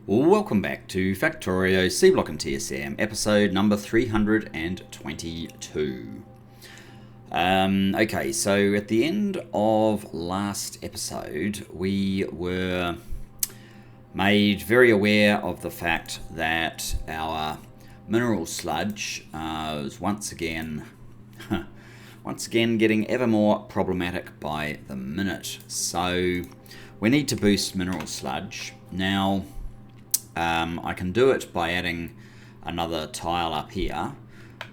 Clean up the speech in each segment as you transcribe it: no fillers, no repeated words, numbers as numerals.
Welcome back to Factorio Seablock TSM, episode number 322. Okay, so at the end of last episode, we were made very aware of the fact that our mineral sludge is once again getting ever more problematic by the minute. So we need to boost mineral sludge. Now, I can do it by adding another tile up here,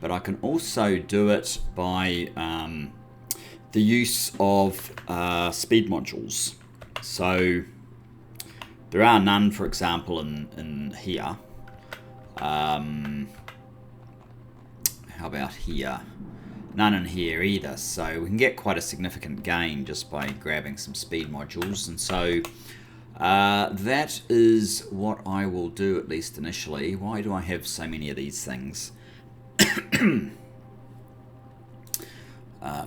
but I can also do it by the use of speed modules. So there are none, for example, in here. How about here? None in here either, so we can get quite a significant gain just by grabbing some speed modules. And so that is what I will do, at least initially. Why do I have so many of these things?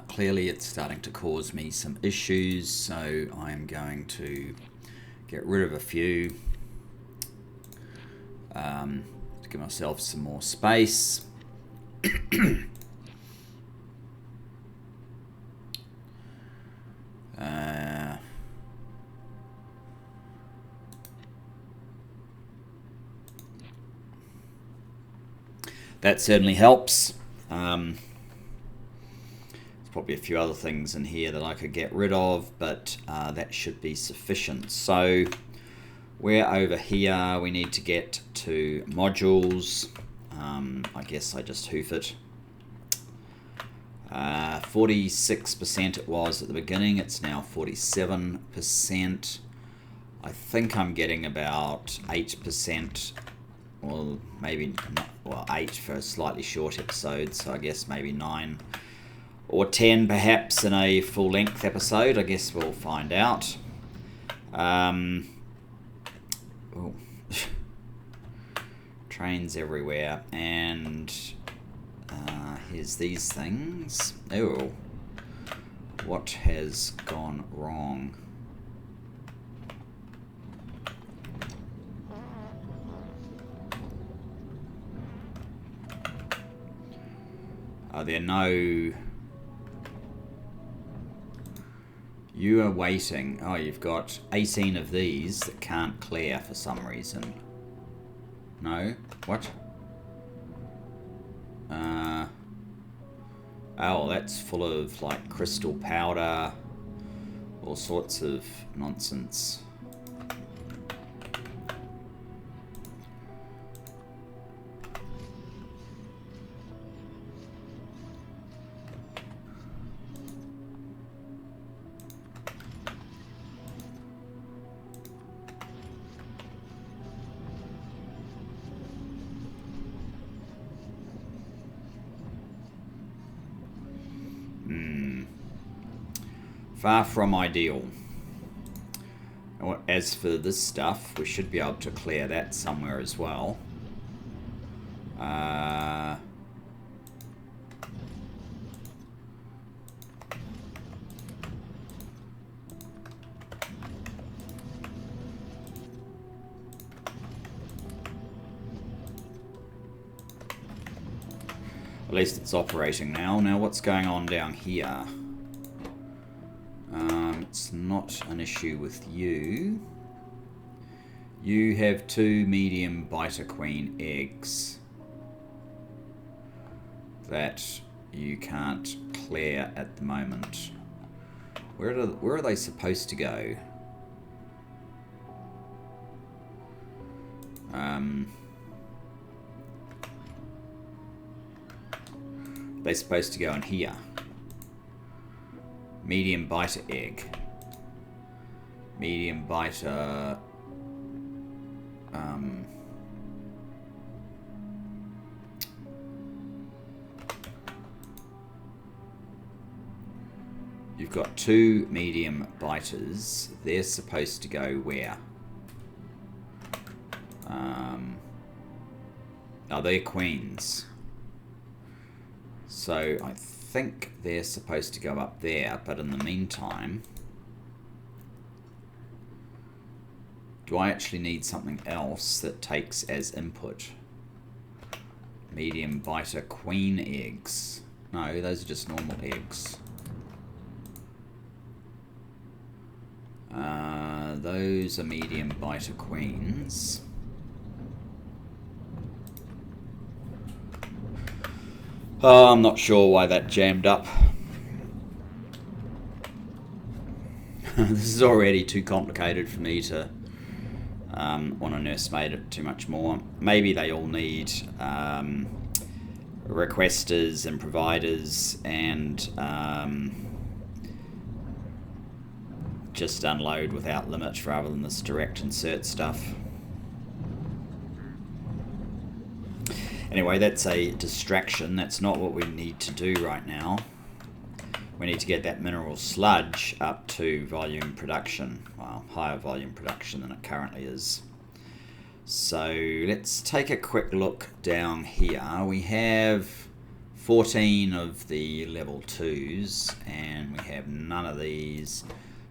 Clearly it's starting to cause me some issues, so I'm going to get rid of a few to give myself some more space. That certainly helps. There's probably a few other things in here that I could get rid of, but that should be sufficient. So we're over here. We need to get to modules. I guess I just hoof it. 46% it was at the beginning. It's now 47%. I think I'm getting about 8%. Well, maybe not, well, 8 for a slightly short episode, so I guess maybe 9 or 10 perhaps in a full-length episode. I guess we'll find out. Trains everywhere, and here's these things. Oh, what has gone wrong? Are there no... You are waiting. Oh, you've got 18 of these that can't clear for some reason. No? What? Oh, that's full of, like, crystal powder. All sorts of nonsense. Far from ideal. As for this stuff, we should be able to clear that somewhere as well. At least it's operating now. Now what's going on down here? It's not an issue with you. You have 2 medium biter queen eggs that you can't clear at the moment. Where are they supposed to go? They're supposed to go in here. Medium biter egg. Medium biter... You've got 2 medium biters. They're supposed to go where? Oh, they're queens. So I think they're supposed to go up there, but in the meantime... Do I actually need something else that takes as input? Medium biter queen eggs. No, those are just normal eggs. Those are medium biter queens. Oh, I'm not sure why that jammed up. This is already too complicated for me to want to nursemaid it too much more. Maybe they all need requesters and providers and just unload without limit rather than this direct insert stuff. Anyway, that's a distraction. That's not what we need to do right now. We need to get that mineral sludge up to volume production. Well, higher volume production than it currently is. So let's take a quick look down here. We have 14 of the level 2s and we have none of these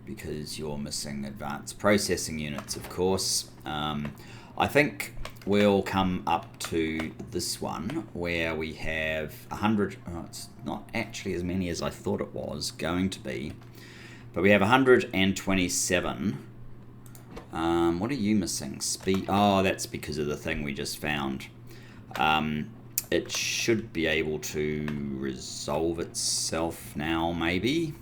because you're missing advanced processing units, of course. I think we'll come up to this one where we have 100. Oh, it's not actually as many as I thought it was going to be, but we have 127. What are you missing? Speed. Oh, that's because of the thing we just found. It should be able to resolve itself now, maybe.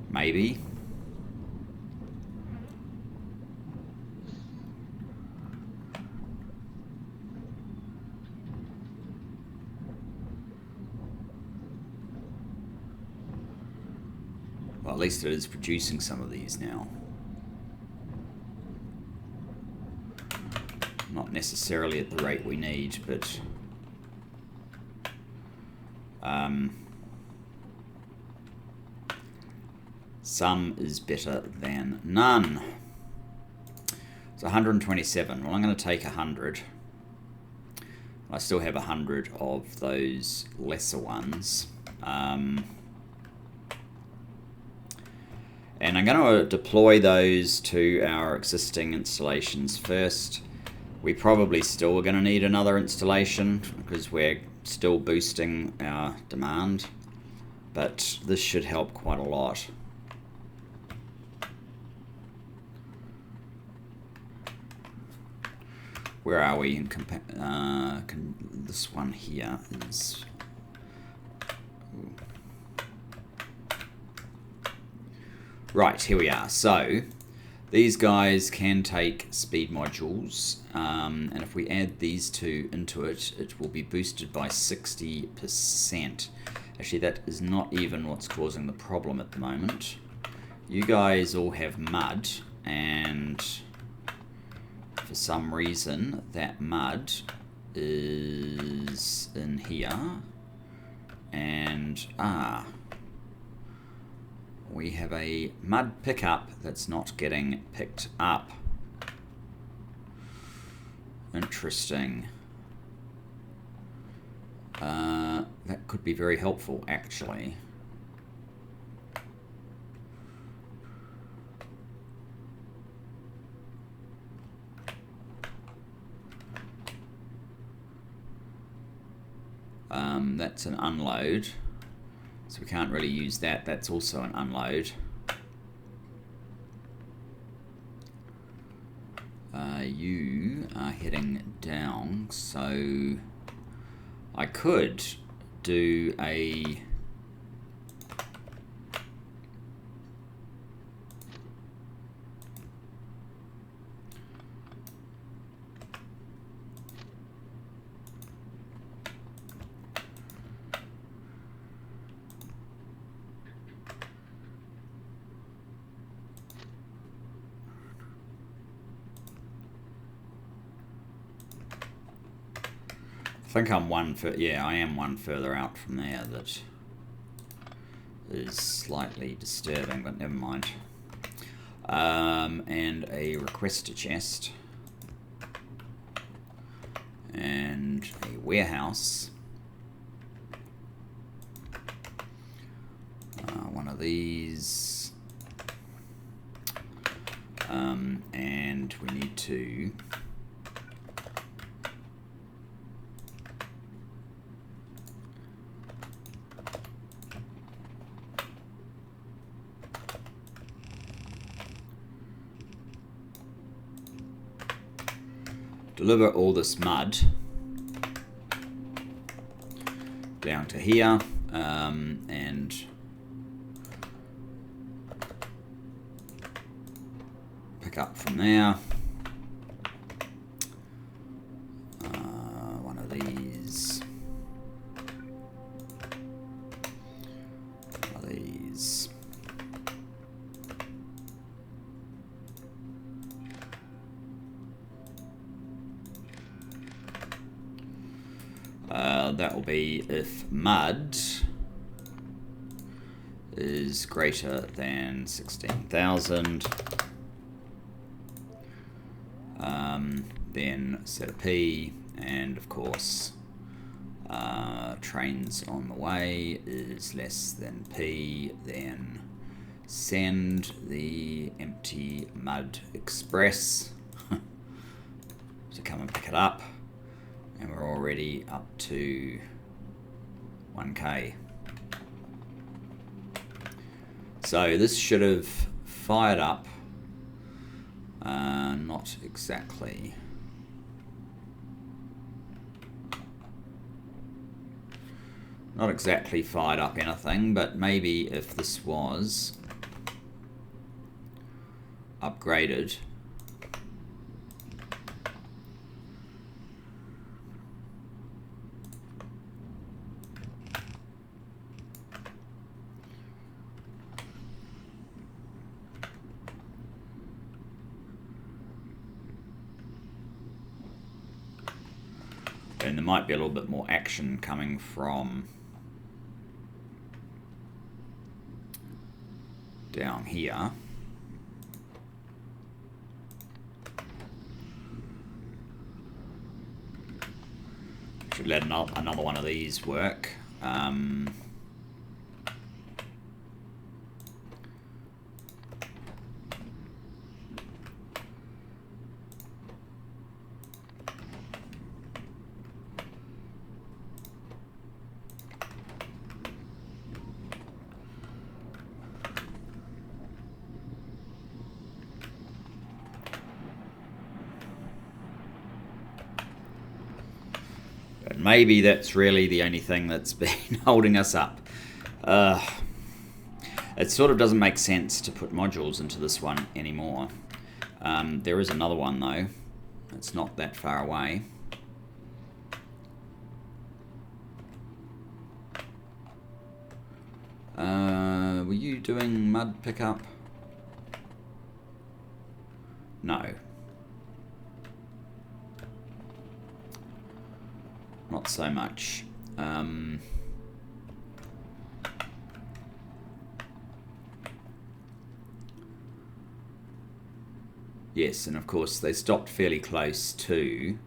Maybe. Well, at least it is producing some of these now. Not necessarily at the rate we need, but some is better than none. So 127. Well, I'm going to take 100. I still have 100 of those lesser ones. And I'm going to deploy those to our existing installations first. We probably still are going to need another installation because we're still boosting our demand, but this should help quite a lot. Where are we in this one here is... Right, here we are. So these guys can take speed modules, and if we add these two into it, it will be boosted by 60%. Actually, that is not even what's causing the problem at the moment. You guys all have mud, and for some reason that mud is in here, and we have a mud pickup that's not getting picked up. Interesting. That could be very helpful, actually. That's an unload. So we can't really use that. That's also an unload. You are heading down, so I could do a... I think I'm I am one further out from there. That is slightly disturbing, but never mind. And a requester chest. And a warehouse. of these. And we need to deliver all this mud down to here, and pick up from there. One of these. One of these. That will be if mud is greater than 16,000, then set a P, and of course trains on the way is less than P, then send the empty mud express to come and pick it up. And we're already up to 1K. So this should have fired up. Not exactly. Not exactly fired up anything, but maybe if this was upgraded. And there might be a little bit more action coming from down here. Should let another one of these work. Maybe that's really the only thing that's been holding us up. It sort of doesn't make sense to put modules into this one anymore. There is another one though. It's not that far away. Were you doing mud pickup? No. Not so much. Yes, and of course they stopped fairly close to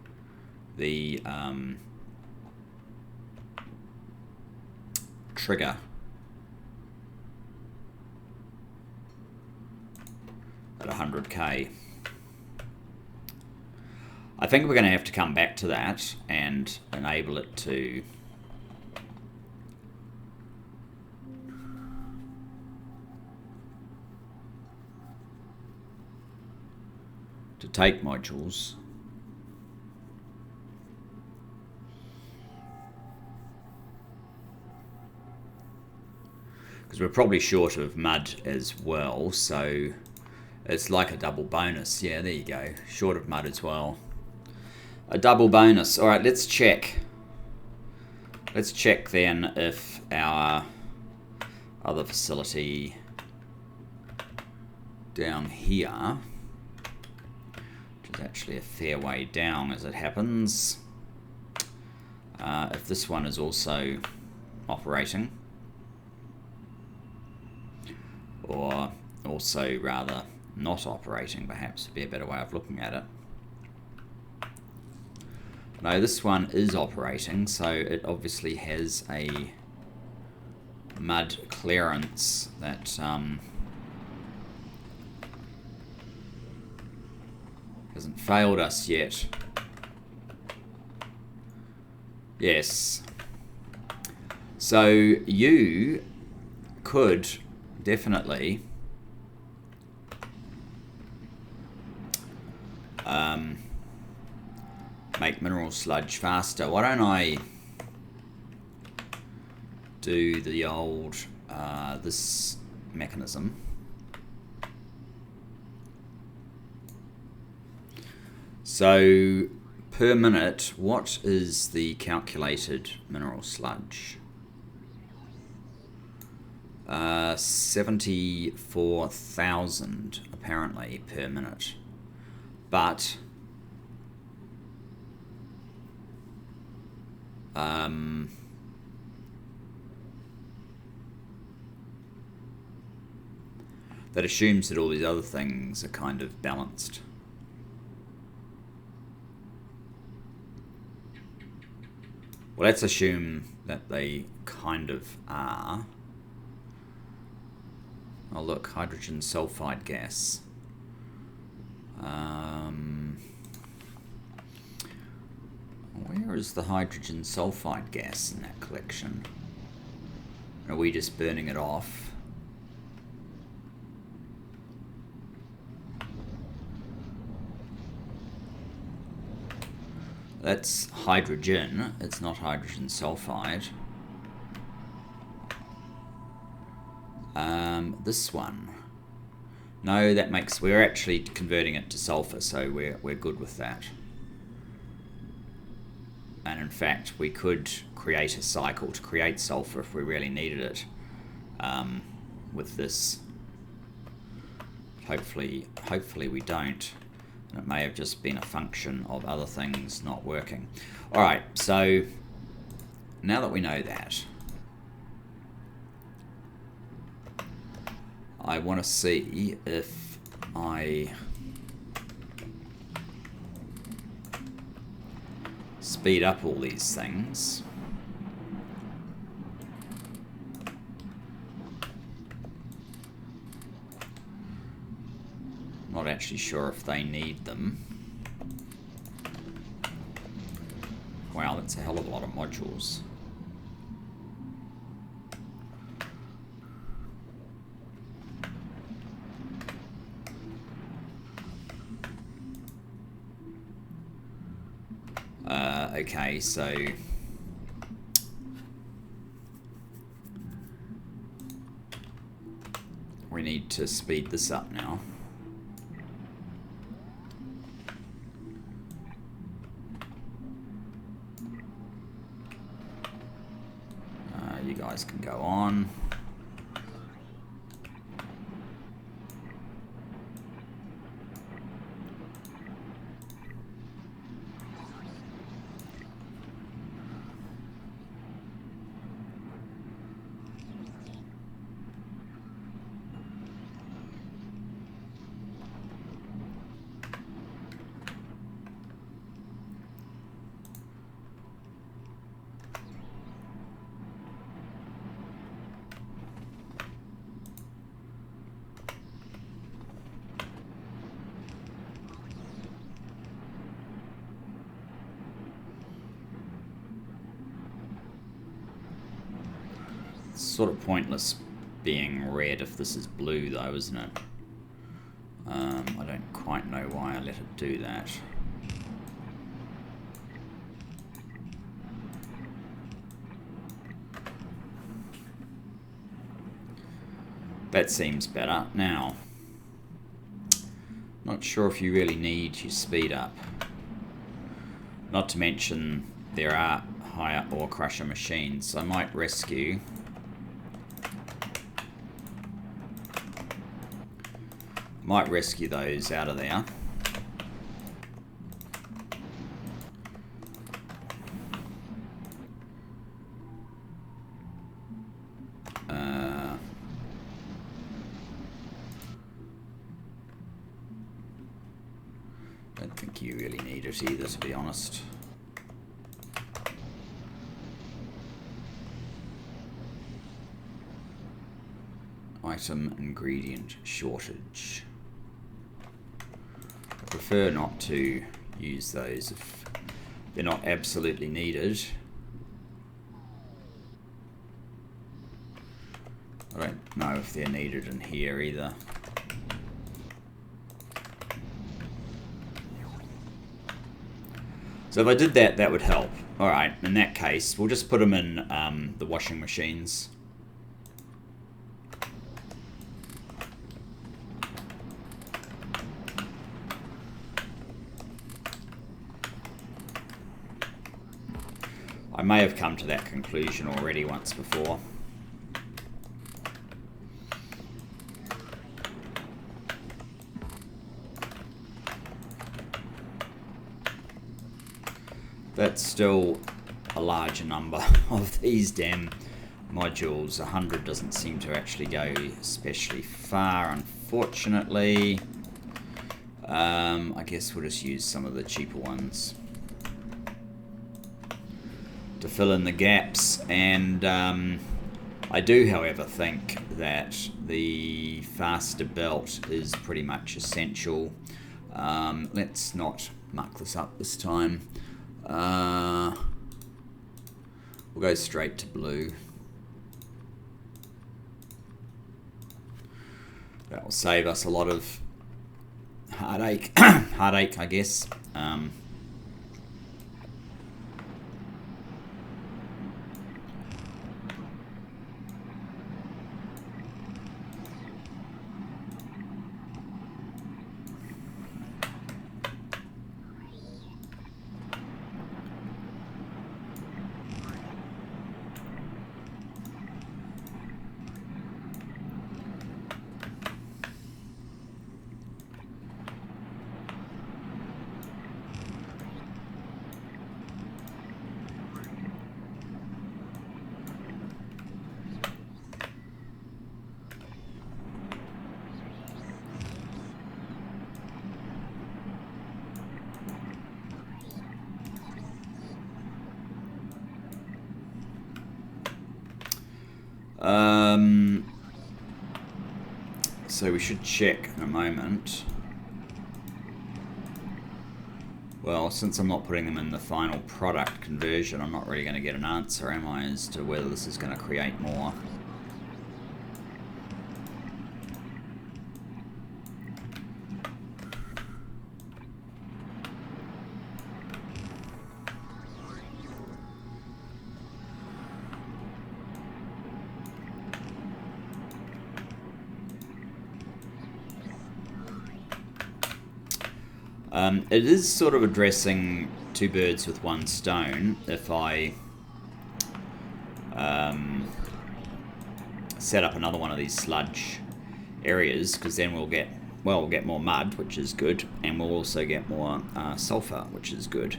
the trigger. At 100K. I think we're going to have to come back to that and enable it to take modules. Because we're probably short of mud as well, so it's like a double bonus. Yeah, there you go. Short of mud as well. A double bonus. Alright, let's check. Let's check then if our other facility down here, which is actually a fair way down as it happens, if this one is also operating, or also rather not operating, perhaps would be a better way of looking at it. No, this one is operating, so it obviously has a mud clearance that hasn't failed us yet. Yes. So you could definitely make mineral sludge faster. Why don't I do the old this mechanism? So per minute, what is the calculated mineral sludge? 74,000 apparently per minute, but that assumes that all these other things are kind of balanced. Well, let's assume that they kind of are. Oh look, hydrogen sulfide gas. Where is the hydrogen sulfide gas in that collection? Are we just burning it off? That's hydrogen, it's not hydrogen sulfide. This one. No, that makes, we're actually converting it to sulfur, so we're good with that. And in fact, we could create a cycle to create sulfur if we really needed it with this. Hopefully we don't. And it may have just been a function of other things not working. Alright, so now that we know that, I want to see if I speed up all these things. Not actually sure if they need them. Wow, that's a hell of a lot of modules. Okay, so we need to speed this up now. You guys can go on. Sort of pointless being red if this is blue though, isn't it? I don't quite know why I let it do that. That seems better. Now, not sure if you really need your speed up. Not to mention there are higher ore crusher machines, so I might rescue. Might rescue those out of there. Don't think you really need it either, to be honest. item ingredient shortage. I prefer not to use those if they're not absolutely needed. I don't know if they're needed in here either. So if I did that, that would help. Alright, in that case, we'll just put them in the washing machines. I may have come to that conclusion already once before. That's still a larger number of these damn modules. 100 doesn't seem to actually go especially far, unfortunately. I guess we'll just use some of the cheaper ones to fill in the gaps. And I do, however, think that the faster belt is pretty much essential. Let's not muck this up this time. We'll go straight to blue. That will save us a lot of heartache, I guess. So we should check in a moment. Well, since I'm not putting them in the final product conversion, I'm not really going to get an answer, am I, as to whether this is going to create more. It is sort of addressing two birds with one stone if I set up another one of these sludge areas, because then we'll get more mud, which is good, and we'll also get more sulfur, which is good.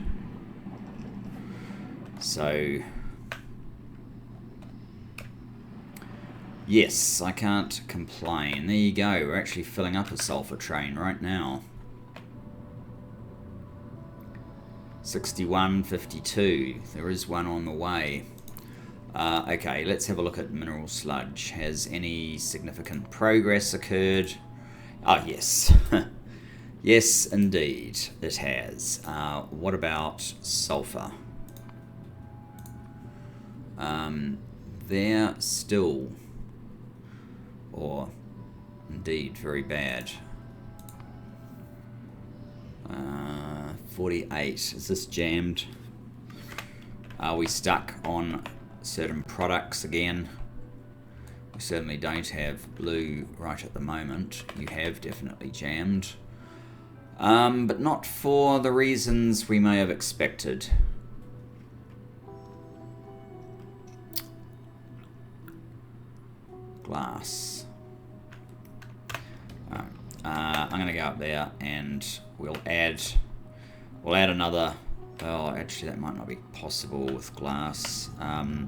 So yes, I can't complain. There you go, we're actually filling up a sulfur train right now. 61.52. There is one on the way. Okay, let's have a look at mineral sludge. Has any significant progress occurred? Ah, yes. Yes, indeed, it has. What about sulfur? They're still, or indeed, very bad. 48. Is this jammed? Are we stuck on certain products again? We certainly don't have blue right at the moment. You have definitely jammed. But not for the reasons we may have expected. Glass. I'm going to go up there and we'll add another. Oh, actually that might not be possible with glass.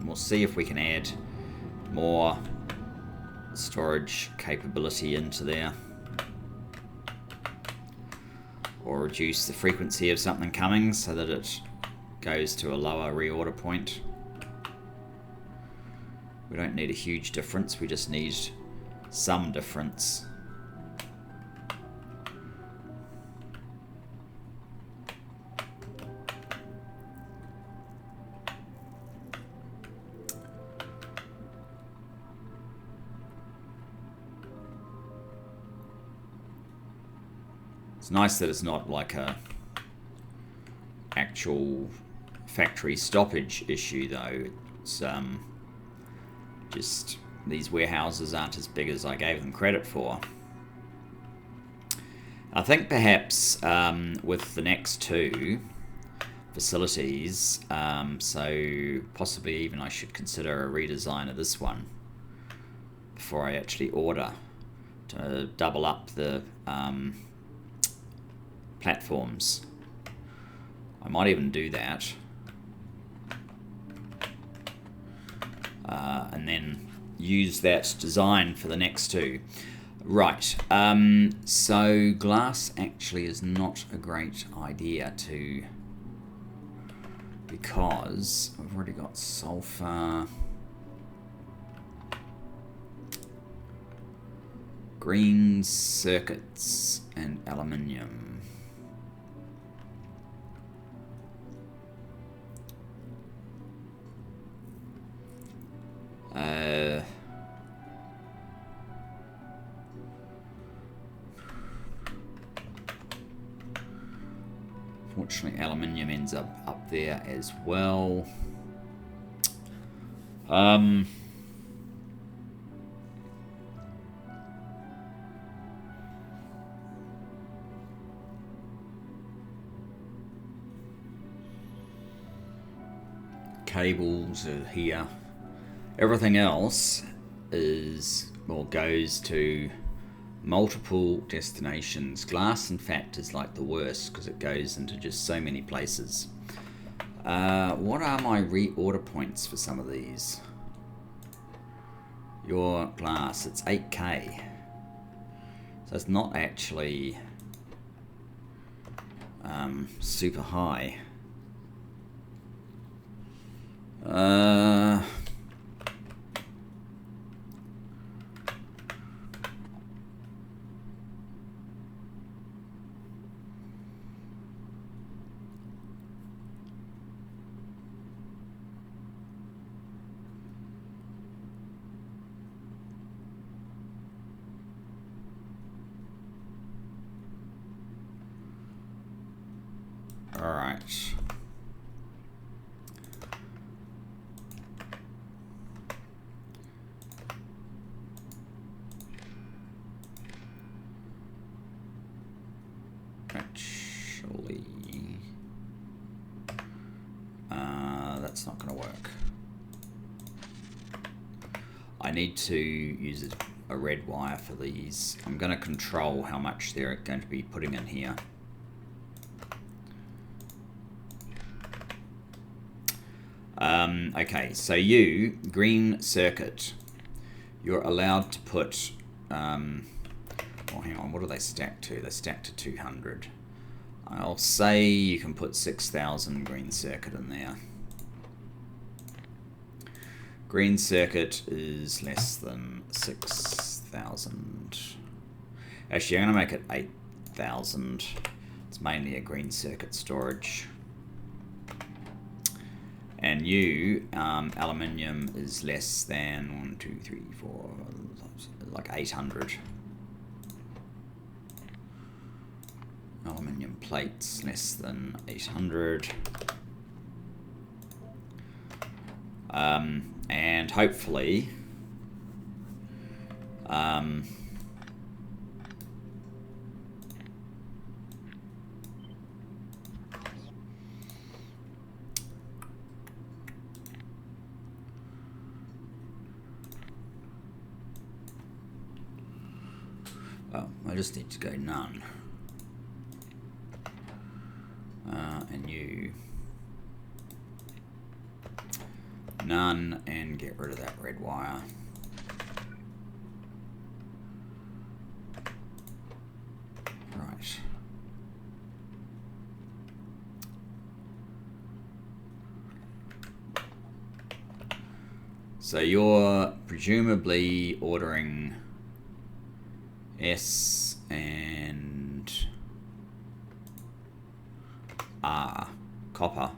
We'll see if we can add more storage capability into there, or reduce the frequency of something coming so that it goes to a lower reorder point. We don't need a huge difference, we just need some difference. It's nice that it's not like a actual factory stoppage issue though. It's just these warehouses aren't as big as I gave them credit for. I think perhaps with the next two facilities, so possibly even I should consider a redesign of this one before I actually order, to double up the platforms. I might even do that. And then use that design for the next two. Right, so glass actually is not a great idea to, because I've already got sulfur, green circuits, and aluminium. Fortunately, aluminium ends up there as well. Cables are here. Everything else is, well, goes to multiple destinations. Glass, in fact, is like the worst because it goes into just so many places. What are my reorder points for some of these? Your glass, it's 8k. So it's not actually super high. All right. Actually, that's not going to work. I need to use a red wire for these. I'm going to control how much they're going to be putting in here. Okay, so you, green circuit, you're allowed to put, oh hang on, what do they stack to? They stack to 200. I'll say you can put 6,000 green circuit in there. Green circuit is less than 6,000. Actually, I'm going to make it 8,000. It's mainly a green circuit storage. And you, aluminium is less than 1, 2, 3, 4, like 800. Aluminium plates less than 800. And hopefully, I just need to go none. And you none, and get rid of that red wire. Right. So you're presumably ordering S and R, copper.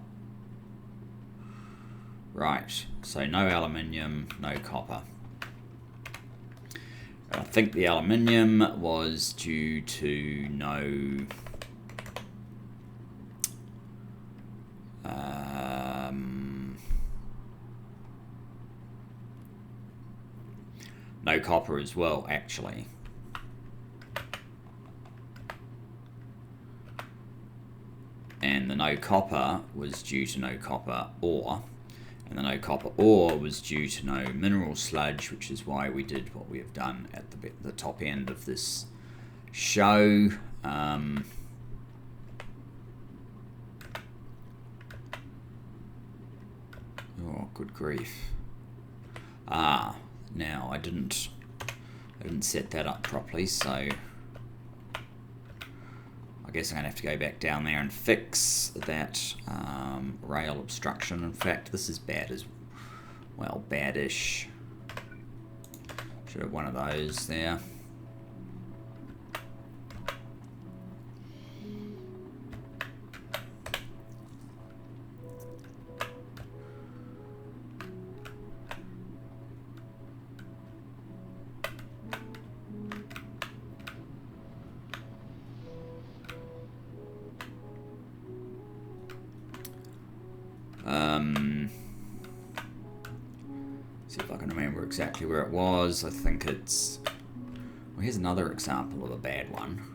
Right, so no aluminium, no copper. I think the aluminium was due to no no copper as well, actually. And the no copper was due to no copper ore. And the no copper ore was due to no mineral sludge, which is why we did what we have done at the top end of this show. Oh, good grief. Now I didn't set that up properly, so I guess I'm going to have to go back down there and fix that rail obstruction. In fact, this is bad as well, badish. Should have one of those there. See if I can remember exactly where it was. I think it's... Well, here's another example of a bad one.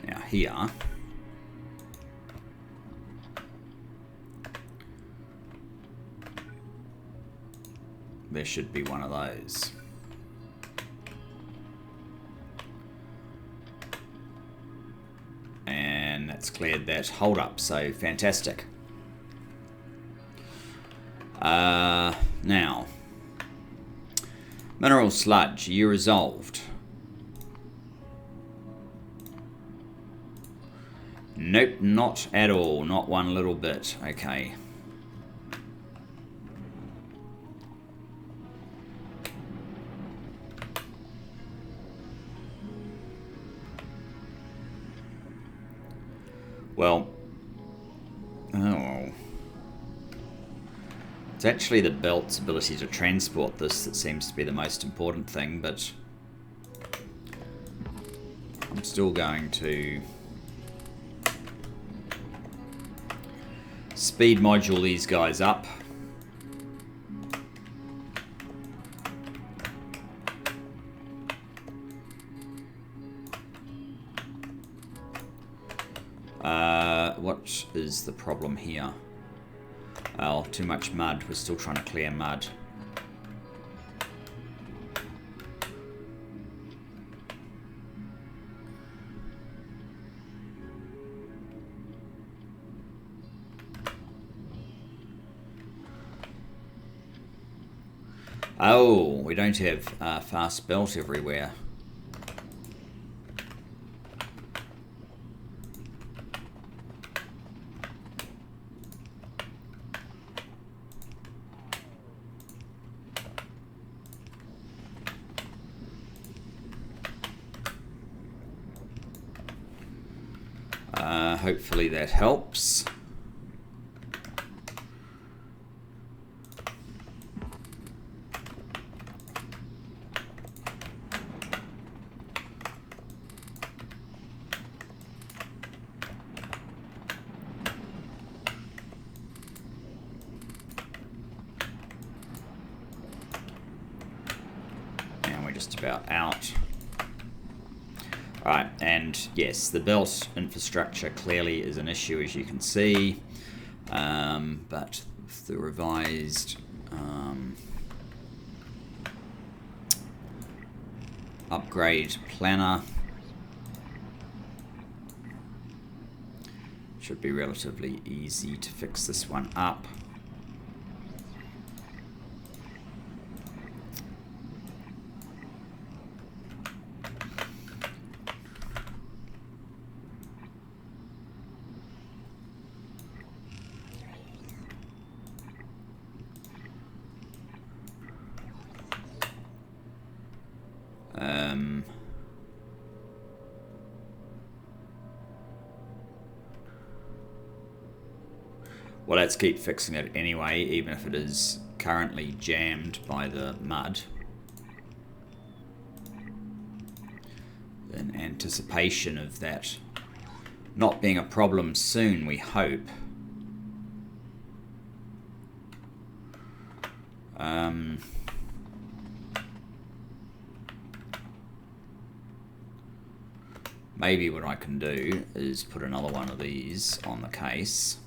Now here, there should be one of those. And that's cleared that hold up, so fantastic. Now, mineral sludge, you resolved. Nope, not at all. Not one little bit. Okay. Well, oh. It's actually the belt's ability to transport this that seems to be the most important thing, but I'm still going to speed module these guys up. What is the problem here? Oh, too much mud. We're still trying to clear mud. Oh, we don't have fast belt everywhere. Hopefully that helps. And we're just about out. Right, and yes, the belt infrastructure clearly is an issue, as you can see, but the revised upgrade planner Should be relatively easy to fix this one up. Well, let's keep fixing it anyway, even if it is currently jammed by the mud. In anticipation of that not being a problem soon, we hope. Maybe what I can do is put another one of these on the case.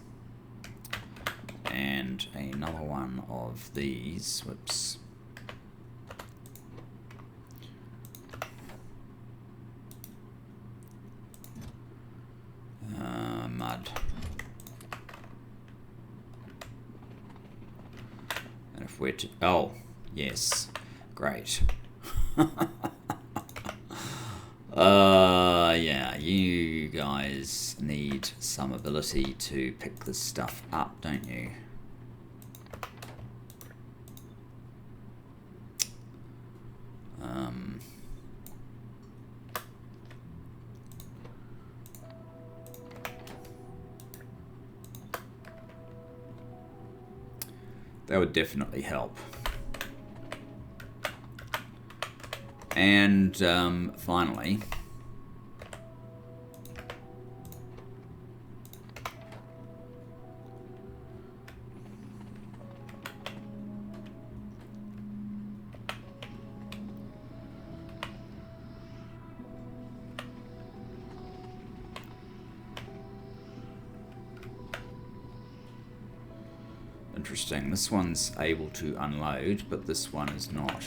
And another one of these. Whoops. Mud. And if we're to... Oh, yes. Great. Yeah, you guys need some ability to pick this stuff up, don't you? That would definitely help. And finally, interesting, this one's able to unload, but this one is not.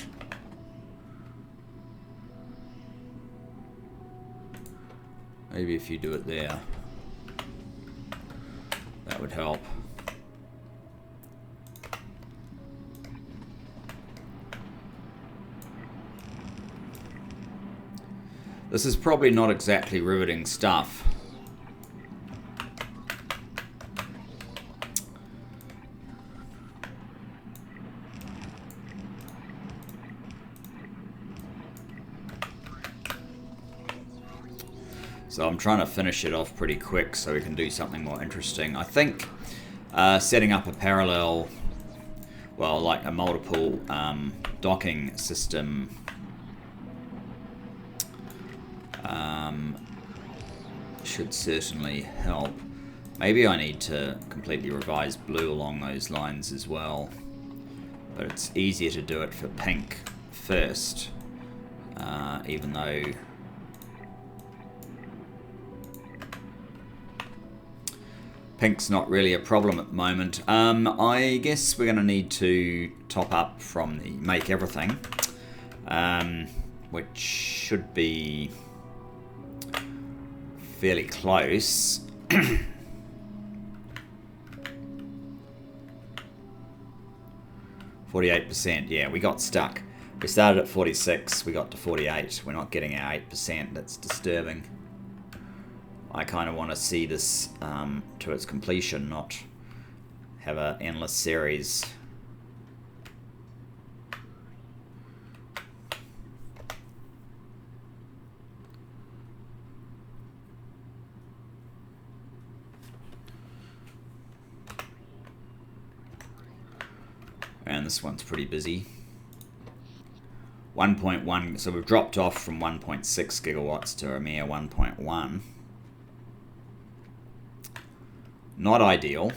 Maybe if you do it there, that would help. This is probably not exactly riveting stuff. So I'm trying to finish it off pretty quick so we can do something more interesting. I think setting up a parallel, well, like a multiple docking system should certainly help. Maybe I need to completely revise blue along those lines as well. But it's easier to do it for pink first, even though pink's not really a problem at the moment. I guess we're going to need to top up from the make everything, which should be fairly close. 48%, yeah, we got stuck. We started at 46, we got to 48. We're not getting our 8%, that's disturbing. I kind of want to see this to its completion, not have an endless series. And this one's pretty busy. 1.1, so we've dropped off from 1.6 gigawatts to a mere 1.1. Not ideal.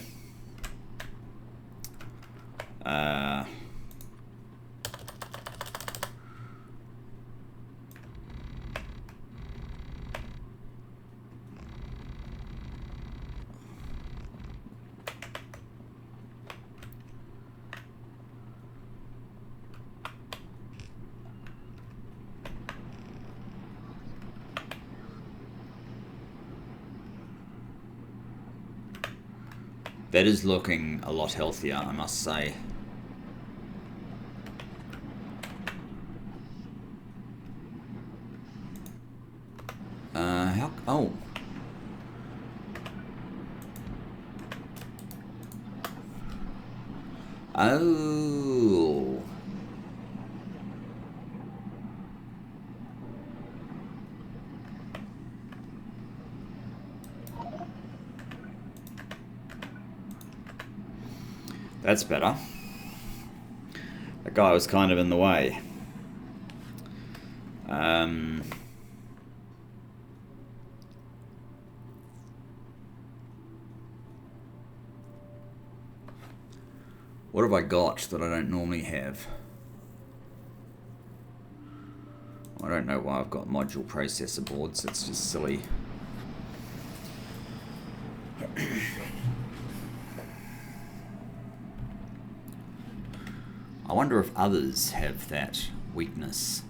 That is looking a lot healthier, I must say. Oh. Oh. That's better. That guy was kind of in the way. What have I got that I don't normally have? I don't know why I've got module processor boards. It's just silly. I wonder if others have that weakness.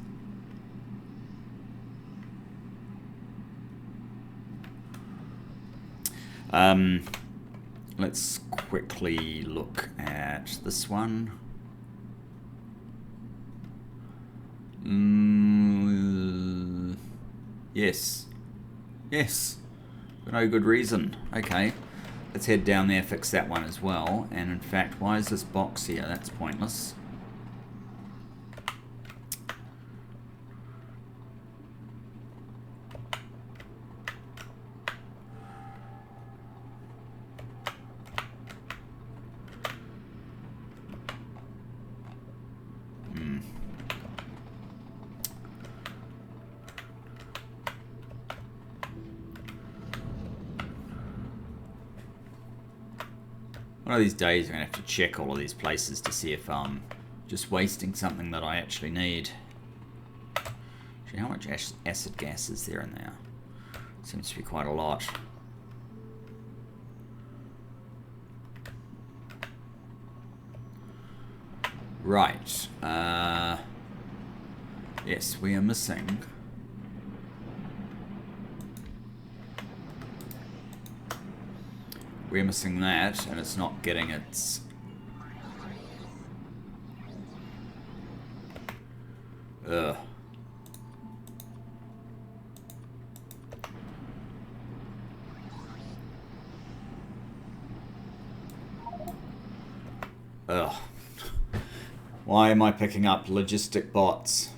Let's quickly look at this one. Yes. Yes. For no good reason. Okay. Let's head down there, fix that one as well. And in fact, why is this box here? That's pointless. One of these days I'm going to have to check all of these places to see if I'm just wasting something that I actually need. Actually, how much acid gas is there in there? Seems to be quite a lot. Right. Yes, we are missing... We're missing that, and it's not getting its... Ugh. Ugh. Why am I picking up logistic bots?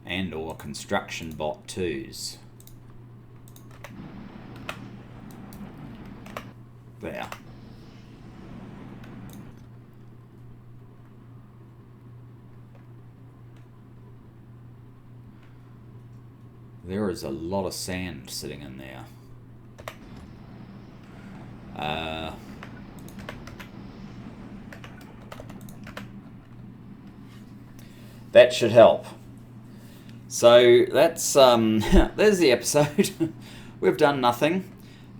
And or construction bot 2s. There. There is a lot of sand sitting in there. That should help. So that's there's the episode. We've done nothing.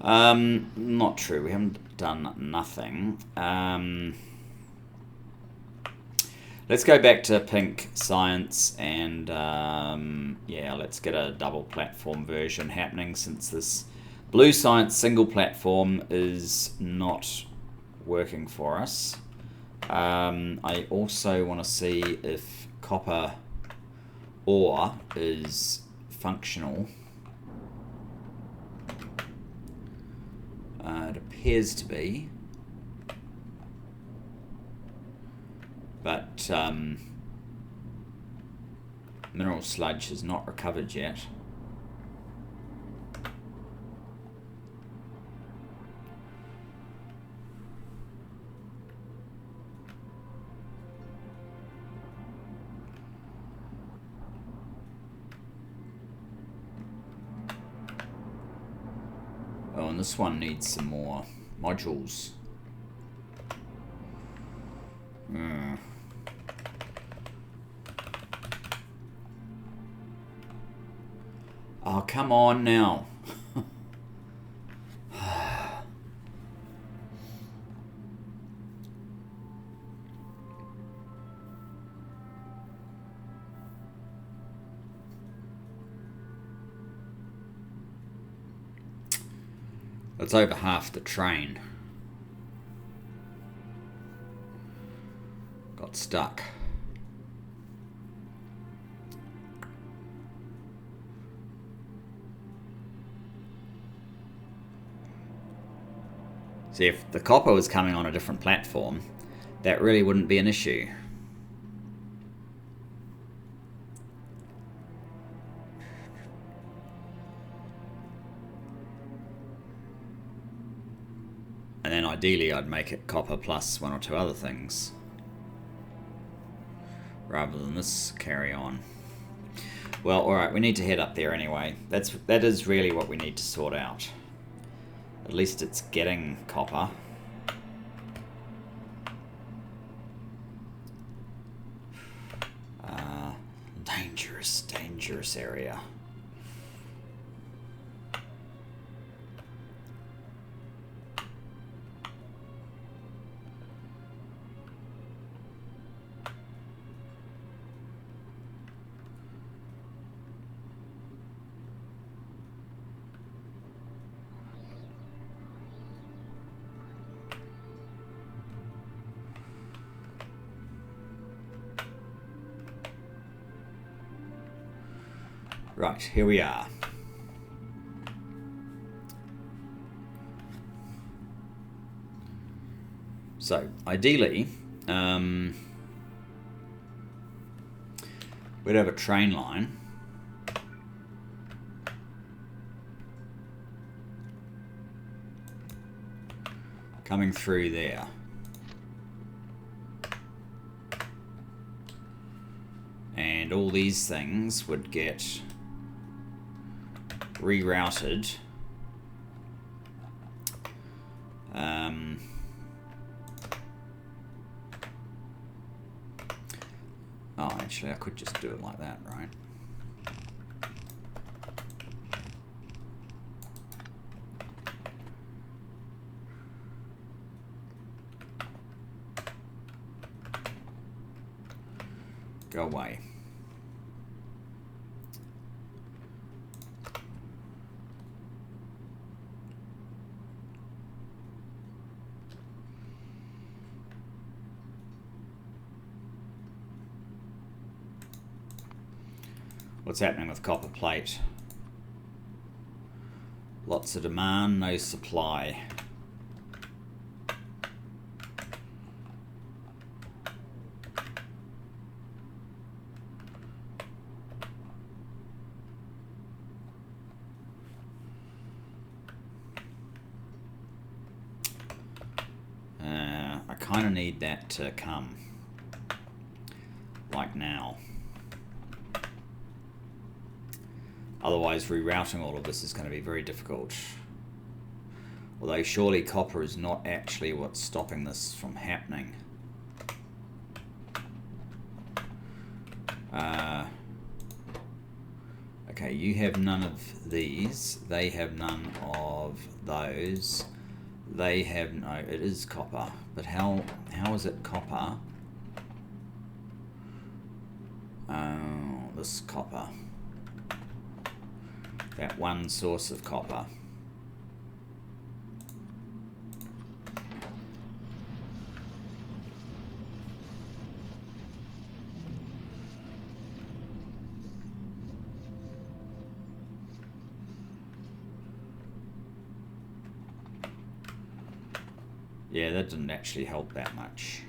Not true. We haven't done nothing. Let's go back to pink science and yeah, let's get a double platform version happening since this blue science single platform is not working for us. I also want to see if copper ore is functional. It appears to be, but mineral sludge has not recovered yet. Oh, and this one needs some more modules. Oh, come on now. It's over half the train. Got stuck. See, if the copper was coming on a different platform, that really wouldn't be an issue. And then ideally I'd make it copper plus one or two other things, rather than this carry on. Well, alright, we need to head up there anyway. That is really what we need to sort out. At least it's getting copper. Dangerous area. Right, here we are. So, ideally, we'd have a train line. Coming through there. And all these things would get rerouted oh, actually I could just do it like that, right? Go away. What's happening with copper plate? Lots of demand, no supply. I kind of need that to come like now. Otherwise, rerouting all of this is going to be very difficult. Although surely copper is not actually what's stopping this from happening. Okay, you have none of these. They have none of those. They have no. It is copper, but how is it copper? Oh, this copper. That one source of copper. Yeah, that didn't actually help that much.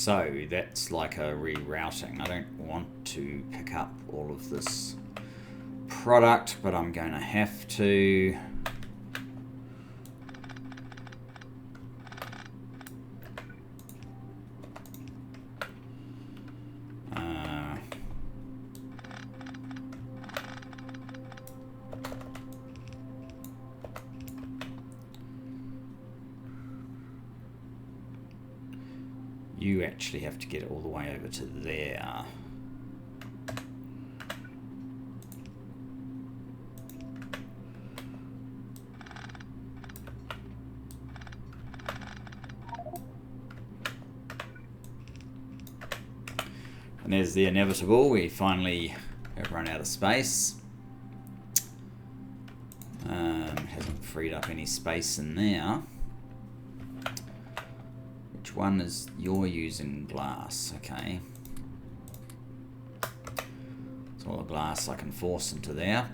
So that's like a rerouting. I don't want to pick up all of this product, but I'm going to have to. You actually have to get it all the way over to there. And there's the inevitable. We finally have run out of space. Hasn't freed up any space in there. Which one is you're using glass? Okay. It's all the glass I can force into there.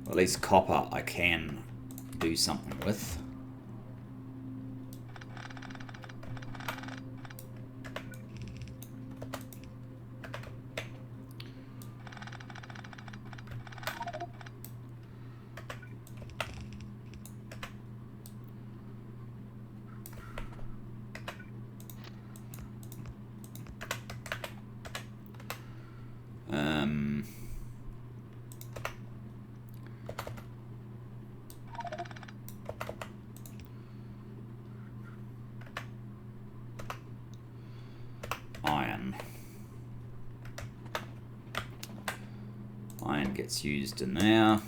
At least copper I can do something with. Iron gets used in there.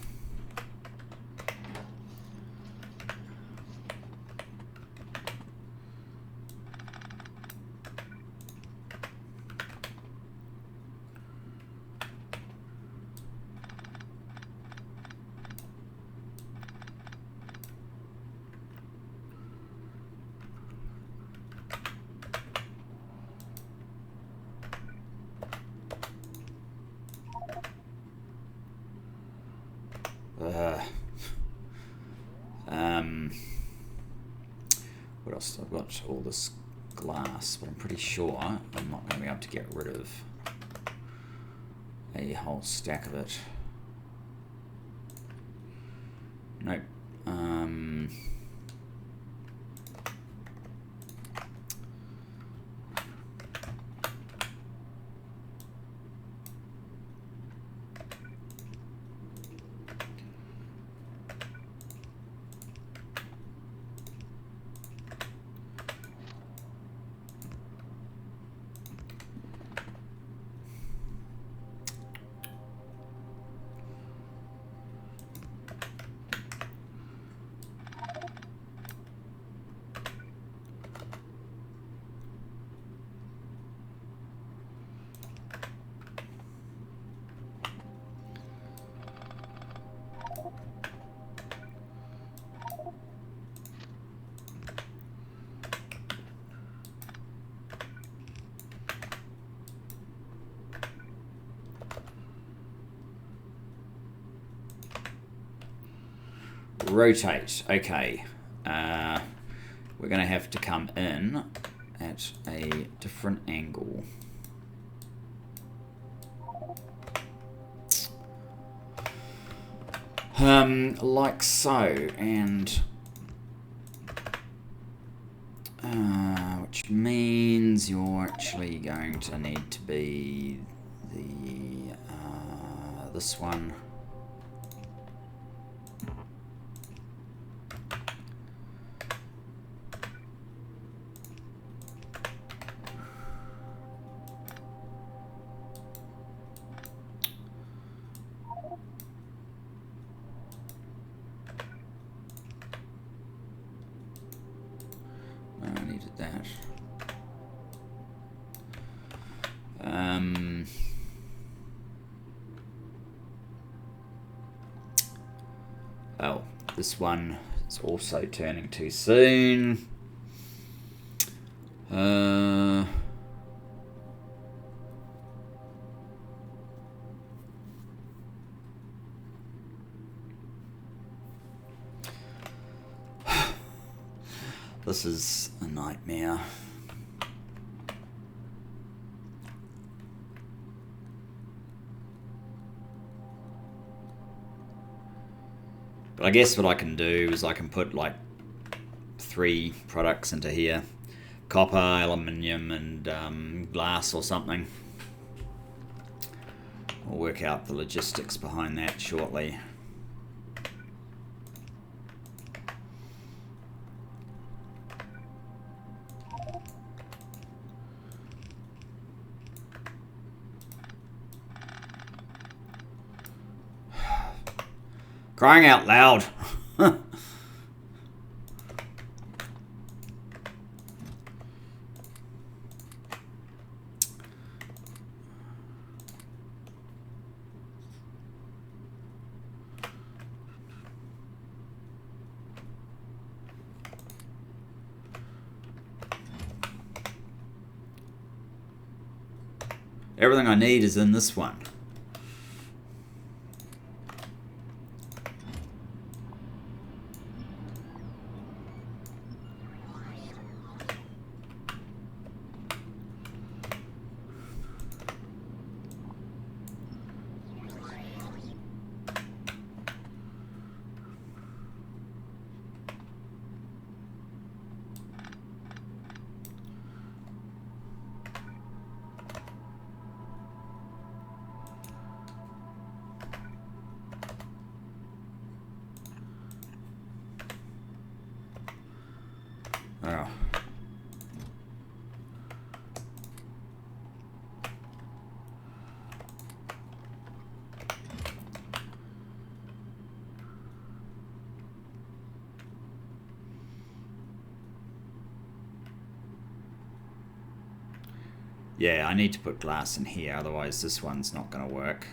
What else? I've got all this glass, but I'm pretty sure I'm not going to be able to get rid of a whole stack of it. Nope. Rotate. Okay. We're going to have to come in at a different angle. Like so, and which means you're actually going to need to be the this one. I needed that. Oh, this one is also turning too soon. this is a nightmare. But I guess what I can do is I can put like 3 products into here. Copper, aluminium, and glass or something. We'll work out the logistics behind that shortly. Crying out loud. Everything I need is in this one. Oh. Yeah, I need to put glass in here, otherwise this one's not going to work.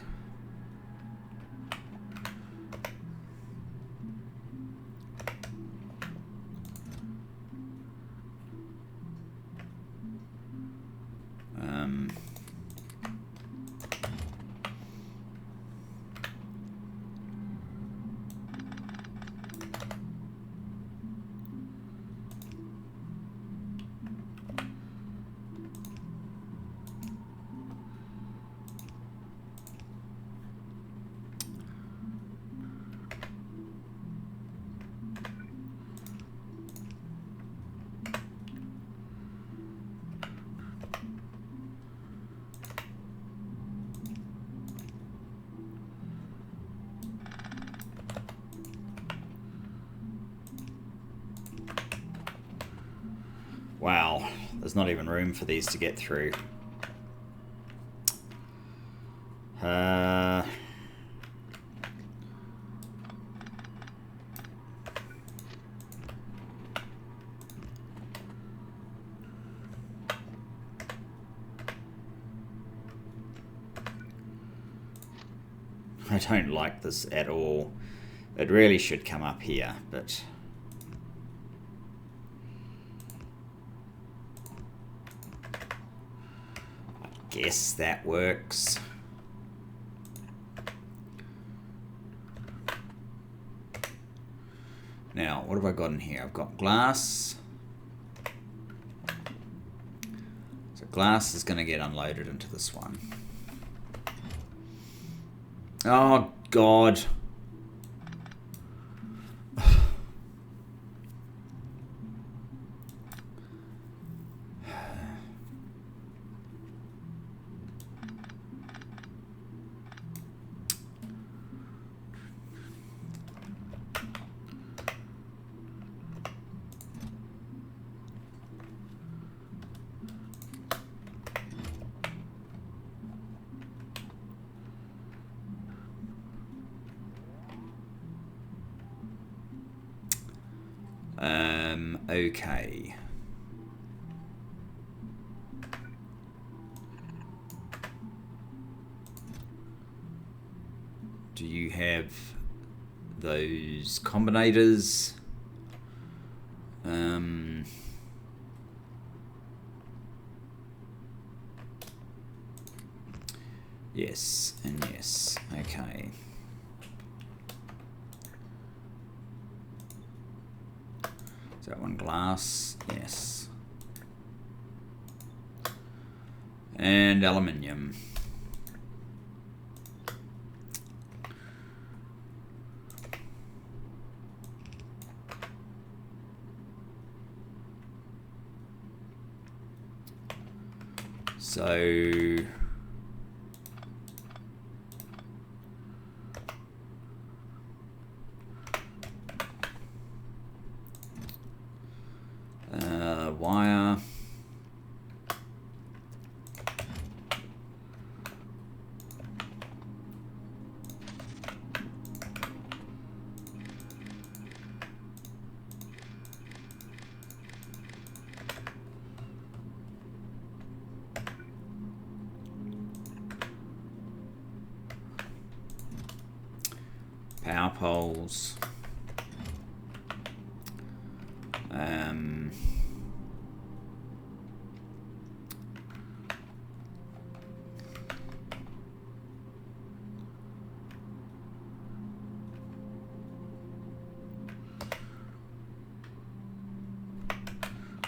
Wow, there's not even room for these to get through. I don't like this at all. It really should come up here, but I guess that works. Now, what have I got in here? I've got glass. So glass is going to get unloaded into this one. Oh, God. Okay. Do you have those combinators? Yes, and yes. Okay. that one glass? Yes. And aluminium. So wire. Power poles.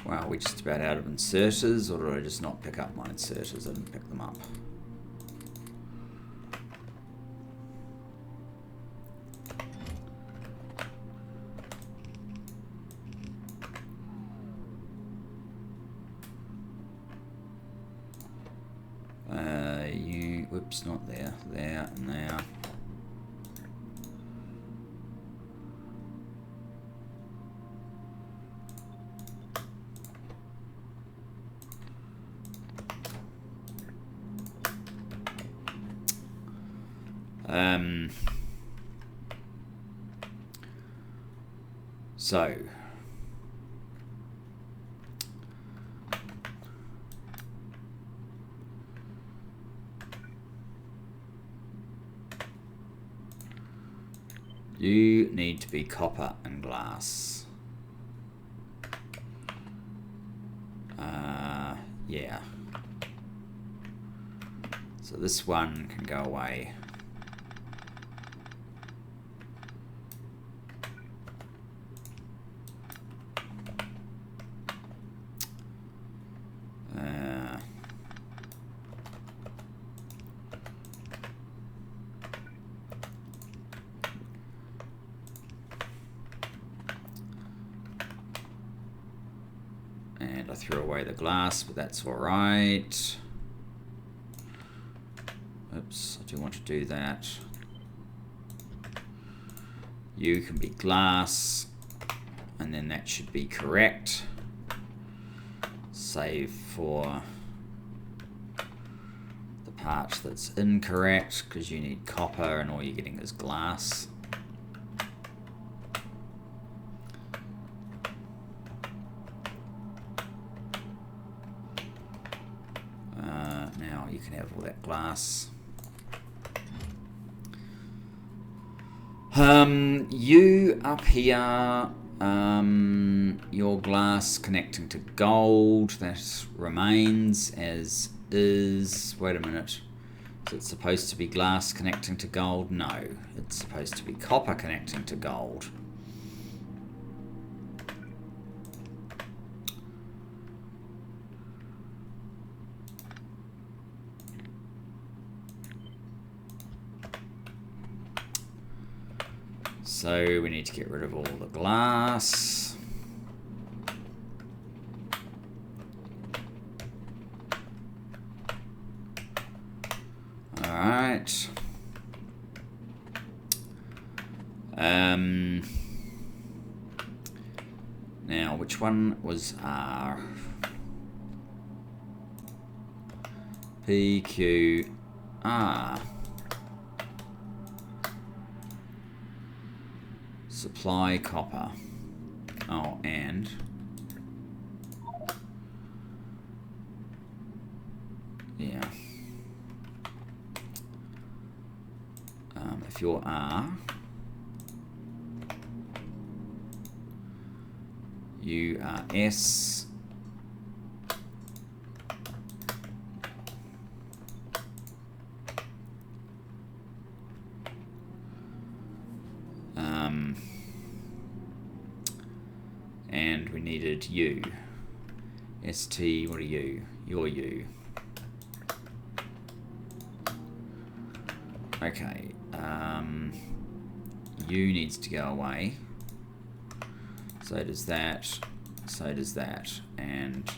Wow, are we just about out of inserters, or did I just not pick up my inserters? I didn't pick them up. Whoops, not there. There and there. So you need to be copper and glass. Yeah. So this one can go away. And I threw away the glass, but that's all right. Oops, I do want to do that. You can be glass, and then that should be correct. Save for the part that's incorrect, because you need copper and all you're getting is glass. Now you can have all that glass. You up here, your glass connecting to gold, that remains as is. Wait a minute. Is it supposed to be glass connecting to gold? No, it's supposed to be copper connecting to gold. So we need to get rid of all the glass. All right. Now, which one was R? P, Q, R. Supply copper. Oh, and yeah. If you're R, you are S. And we needed U. ST, what are you? You're U. Okay, U needs to go away. So does that, so does that, and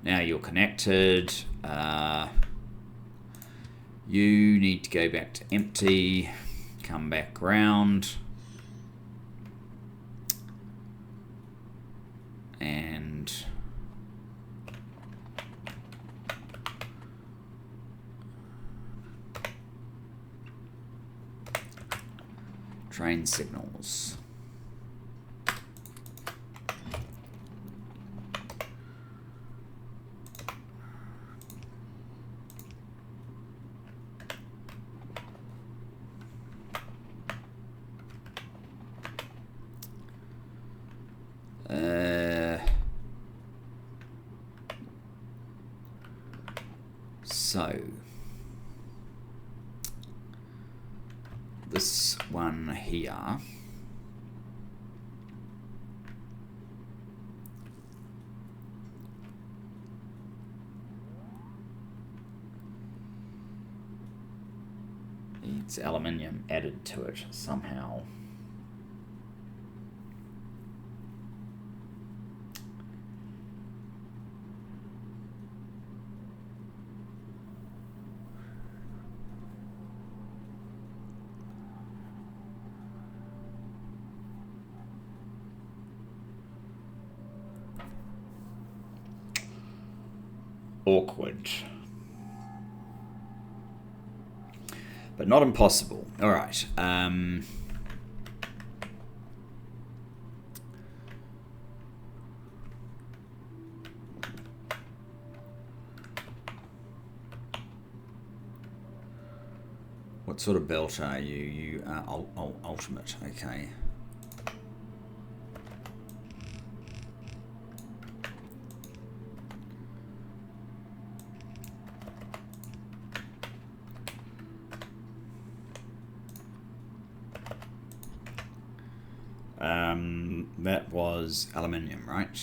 now you're connected. You need to go back to empty, come back round, and train signals. So this one here needs aluminium added to it somehow. Awkward. But not impossible. All right. What sort of belt are you? You are ultimate. Okay. That was aluminium, right?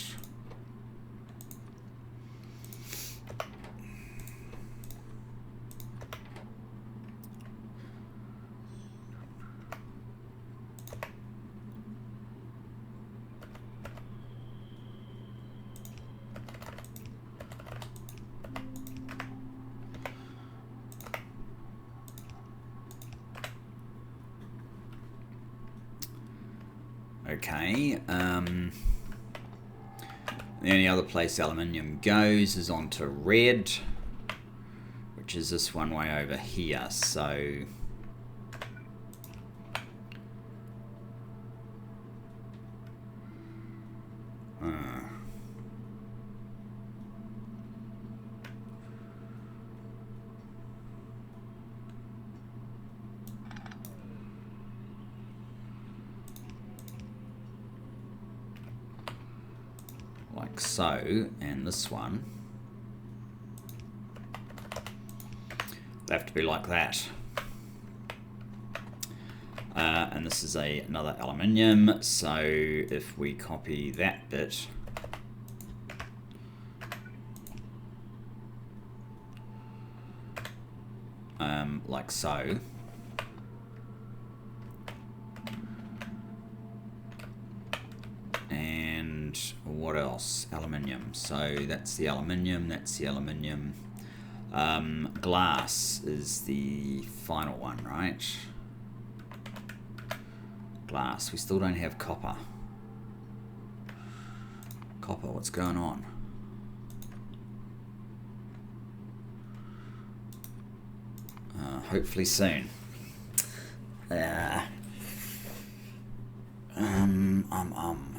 Okay, the only other place aluminium goes is onto red, which is this one way over here, so like so, and this one will have to be like that. And this is another aluminium, so if we copy that bit, like so, and what else? Aluminium. So that's the aluminium, that's the aluminium. Glass is the final one, right? Glass. We still don't have copper. Copper, what's going on? Hopefully soon.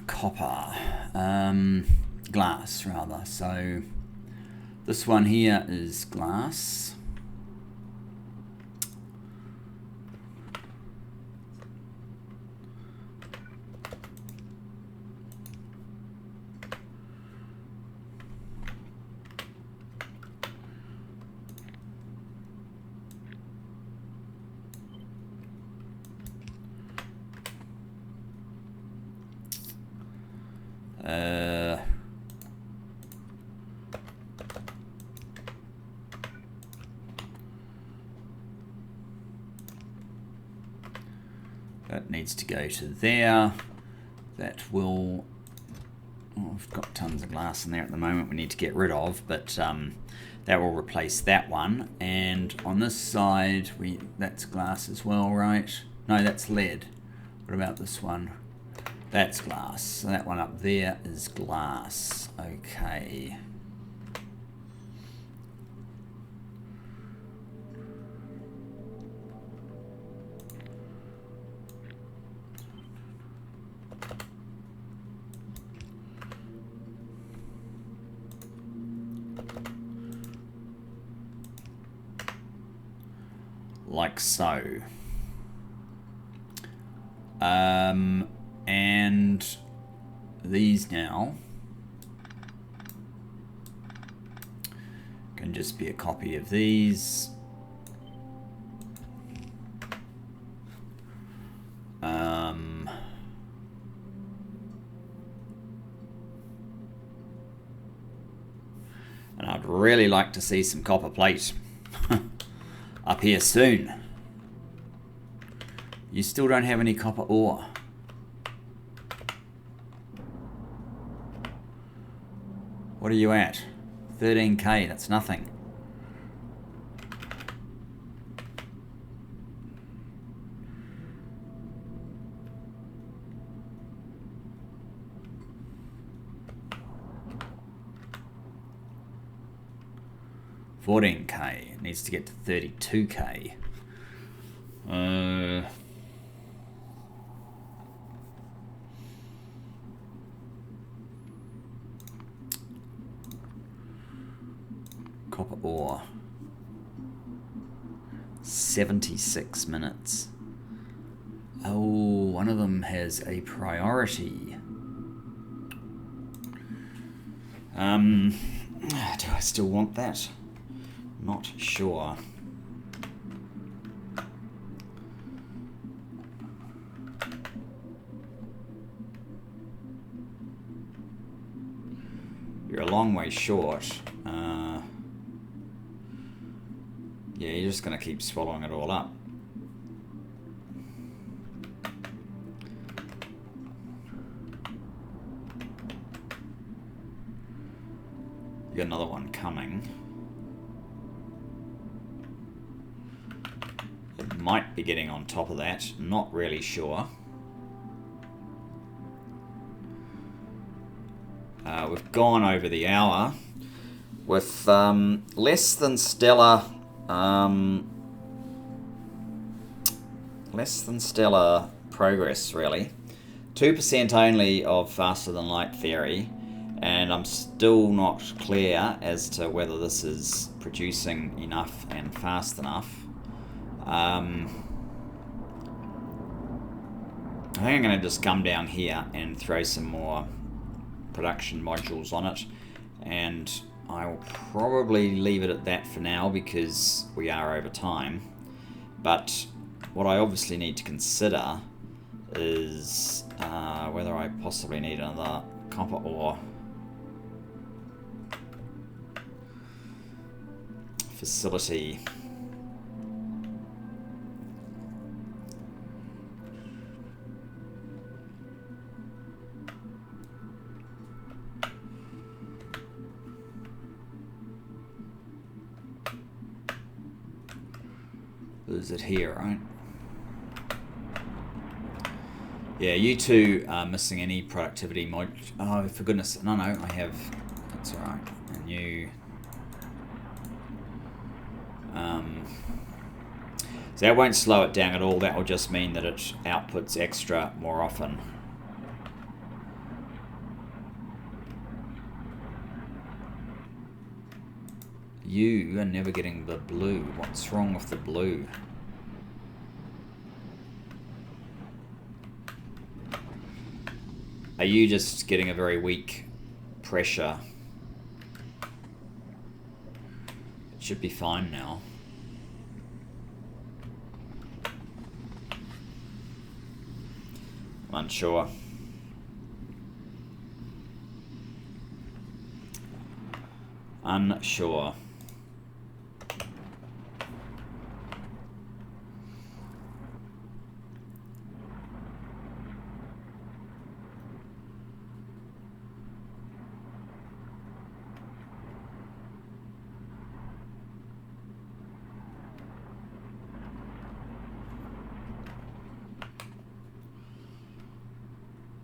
Copper. Glass, rather. So this one here is glass. That needs to go to there. That will... Oh, we've got tons of glass in there at the moment we need to get rid of, but that will replace that one. And on this side, that's glass as well, right? No, that's lead. What about this one? That's glass. So that one up there is glass. Okay. Like so. And these now can just be a copy of these. And I'd really like to see some copper plate up here soon. You still don't have any copper ore. What are you at? 13k, that's nothing. $14k, it needs to get to 32k. Copper ore. 76 minutes. Oh, one of them has a priority. Do I still want that? Not sure. You're a long way short. Yeah, you're just going to keep swallowing it all up. You got another one coming. It might be getting on top of that. Not really sure. We've gone over the hour with less than stellar progress, really. 2% only of faster than light theory, and I'm still not clear as to whether this is producing enough and fast enough. I think I'm going to just come down here and throw some more production modules on it, and I will probably leave it at that for now because we are over time. But what I obviously need to consider is whether I possibly need another copper ore facility. Is it here, right? Yeah, you two are missing any productivity mod. Oh, for goodness. No, I have. That's alright. And you. So that won't slow it down at all. That will just mean that it outputs extra more often. You are never getting the blue. What's wrong with the blue? Are you just getting a very weak pressure? It should be fine now. I'm unsure. Unsure.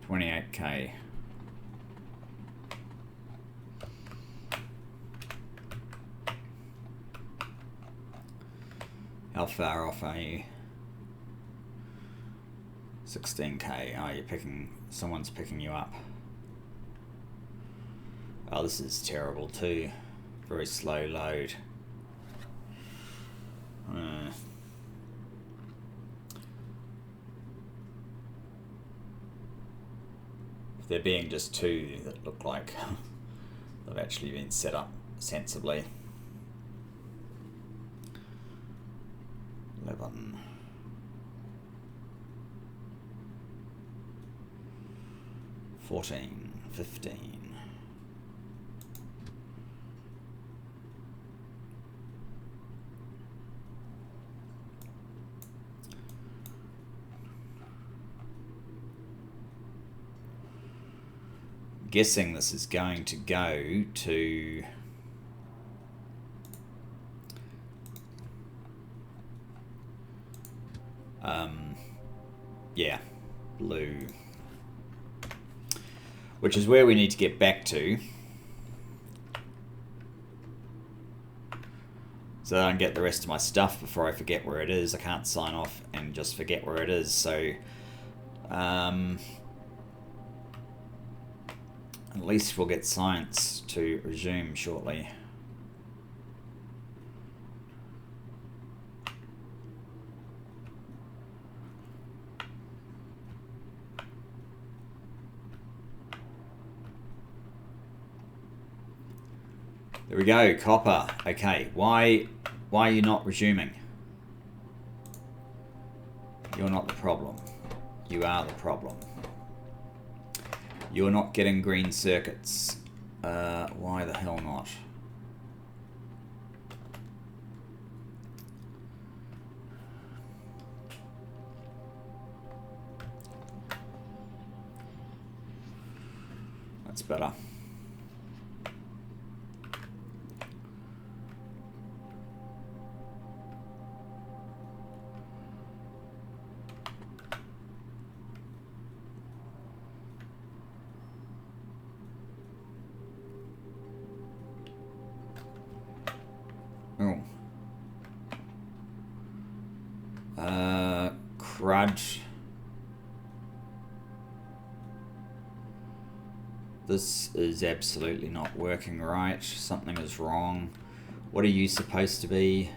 $28K. How far off are you? 16K. Oh, you're picking. Someone's picking you up. Oh, this is terrible too. Very slow load. There being just two that look like they've actually been set up sensibly. 11. 14. 15. Guessing this is going to go to yeah, blue, which is where we need to get back to, so that I can get the rest of my stuff before I forget where it is. I can't sign off and just forget where it is, so at least we'll get science to resume shortly. There we go, copper. Okay, why are you not resuming? You're not the problem. You are the problem. You're not getting green circuits. Why the hell not? That's better. Oh. Crud. This is absolutely not working right. Something is wrong. What are you supposed to be?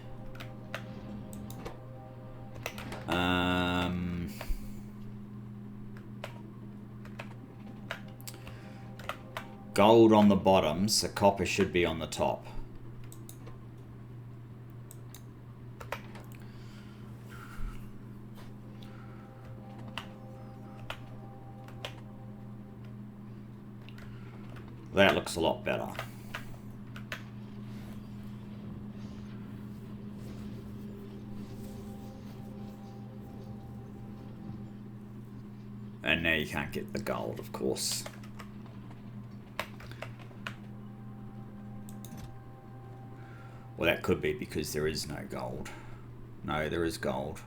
Gold on the bottom, so copper should be on the top. That looks a lot better. And now you can't get the gold, of course. Well, that could be because there is no gold. No, there is gold.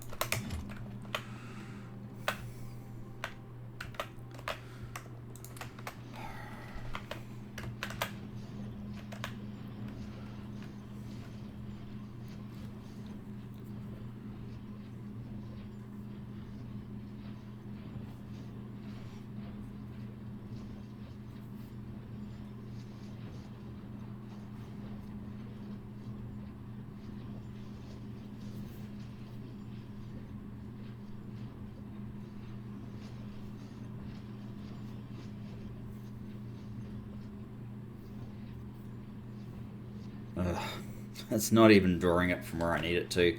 It's not even drawing it from where I need it to.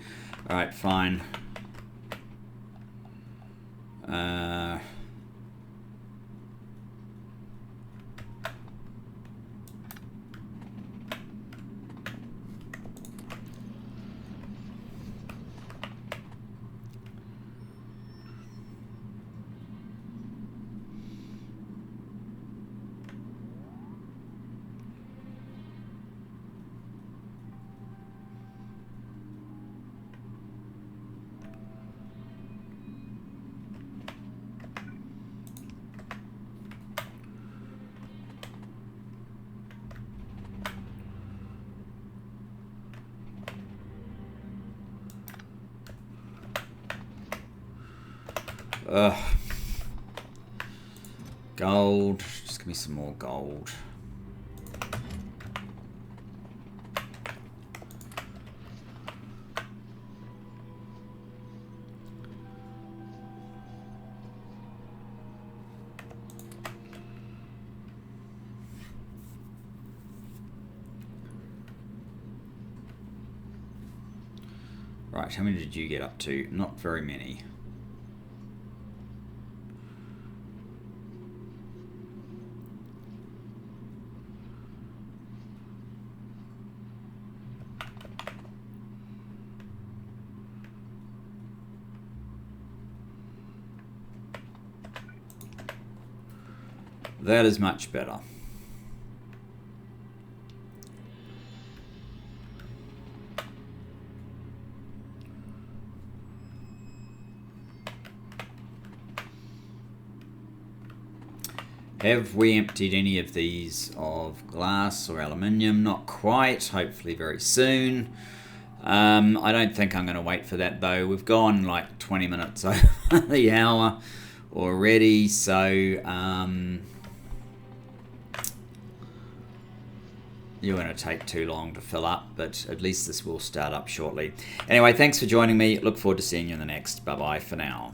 Alright, fine. Ugh. Gold. Just give me some more gold. Right, how many did you get up to? Not very many. That is much better. Have we emptied any of these of glass or aluminium? Not quite, hopefully very soon. I don't think I'm going to wait for that though. We've gone like 20 minutes over the hour already, so you're going to take too long to fill up, but at least this will start up shortly. Anyway, thanks for joining me. Look forward to seeing you in the next. Bye-bye for now.